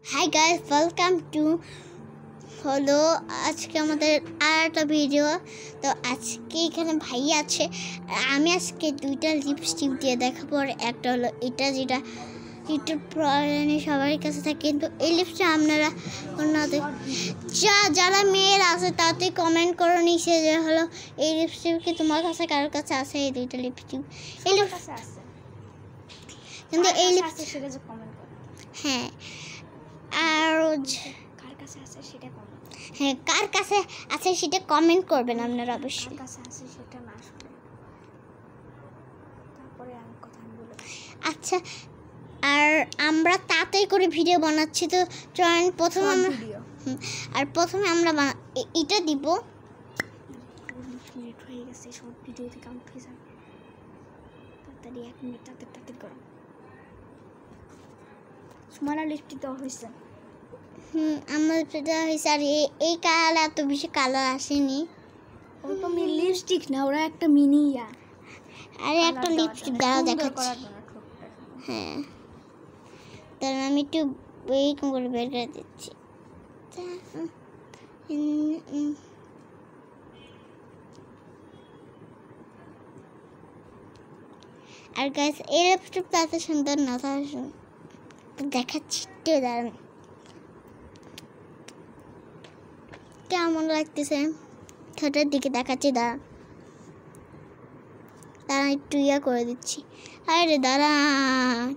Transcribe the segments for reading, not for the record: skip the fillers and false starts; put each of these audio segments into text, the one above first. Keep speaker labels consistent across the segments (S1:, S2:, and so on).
S1: Hi guys, welcome to হলো আজকে আমাদের আর একটা ভিডিও। তো আজকে এখানে ভাই আছে, আমি আজকে দুইটা লিপস্টিক দিয়ে দেখাবো। আর একটা হলো এটা, যেটা একটু প্রয়োজনে সবার কাছে থাকে, কিন্তু এই লিপস্টিক আপনারা যারা মেয়ের আছে তাতে কমেন্ট করো নিচে যে হলো এই লিপস্টিক কি তোমার কাছে কারোর কাছে আছে। এই দুইটা লিপস্টিক এই লিপস্টিক আছে, কিন্তু এই লিপস্টিক হ্যাঁ, আর কার কাছে আছে সেটা কমেন্ট, হ্যাঁ কার কাছে আছে সেটা কমেন্ট করবেন আপনারা অবশ্যই। কার কাছে আছে সেটা না শুনে তারপরে আমি কথা বলবো। আচ্ছা, আর আমরা তাড়াতাড়ি করে ভিডিও বানাচ্ছি, তো চলেন প্রথমে আমরা আর প্রথমে আমরা এটা দিব। মিনিট হয়ে গেছে, সব ভিডিওতে কাউন্ট হয়ে যাবে। তাড়াতাড়ি 1 মিনিট তাড়াতাড়ি করো। সুমানা লিপস্টিক দেওয়া হয়েছে। আমার যেটা হয়েছে, আর এই কালার এত বেশি কালার আসেনি। ওটা তো লিপস্টিক না, ওরা একটা মিনি আরে একটা লিপস্টিক দ্বারা দেখাচ্ছি। হ্যাঁ, তার আমি একটু এইরকম করে বের করে দিচ্ছি। আর গাইস, এই লিপস্টিকটা এত সুন্দর না, দেখাচ্ছি একটু দাঁড়ান কেমন লাগতেছে। ঠোঁটের দিকে দেখাচ্ছি, দাঁড়ান একটু করে দিচ্ছি। আরে দাঁড়ান,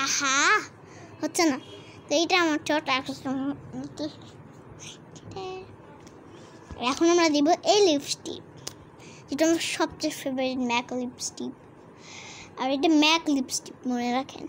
S1: আহা হচ্ছে না। তো এইটা আমার ঠোঁট। এখন আমরা দিব এই লিপস্টিক, যেটা আমার সবচেয়ে ফেভারিট, ম্যাক লিপস্টিক। আর এটা ম্যাক লিপস্টিক, মনে রাখেন।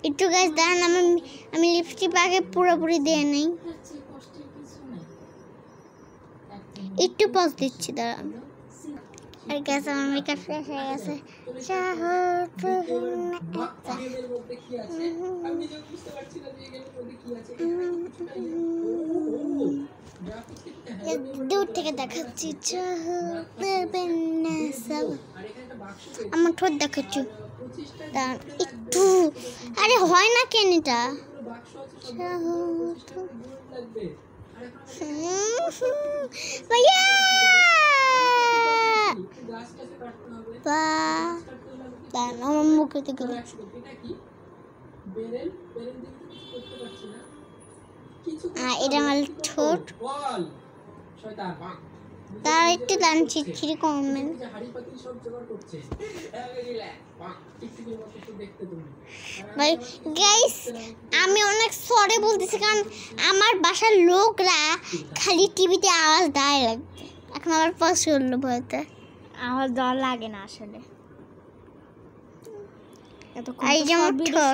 S1: একটু গাইস দাঁড়ান, আমি লিপস্টিক আগে পুরোপুরি দিয়ে নেই, একটু পজ দিচ্ছি, দাঁড়ান। আর গ্যাস আমার মেকআপ শেষ হয়ে গেছে। দূর থেকে দেখাচ্ছি, আমার ঠোঁট দেখাচ্ছি, একটু। আরে হয় না কেন এটা? ভাইয়া আমার মুখে থেকে এটা আমার ঠোঁট। তার একটু টানছি কমেন্ট। ভাই গাইস, আমি অনেক সরি বলতেছি, কারণ আমার বাসার লোকরা খালি টিভিতে আওয়াজ দেয় লাগবে। এখন আমার পছন্দ বলতে আওয়াজ দেওয়া লাগে না আসলে।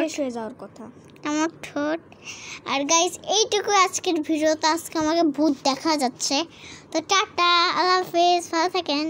S1: শেষ হয়ে যাওয়ার কথা আমার ঠোঁট। আর গাইস, এইটুকু আজকের ভিডিও। তো আজকে আমাকে ভূত দেখা যাচ্ছে। তো টাটা, আল্লাহ হাফেজ, ভালো থাকেন।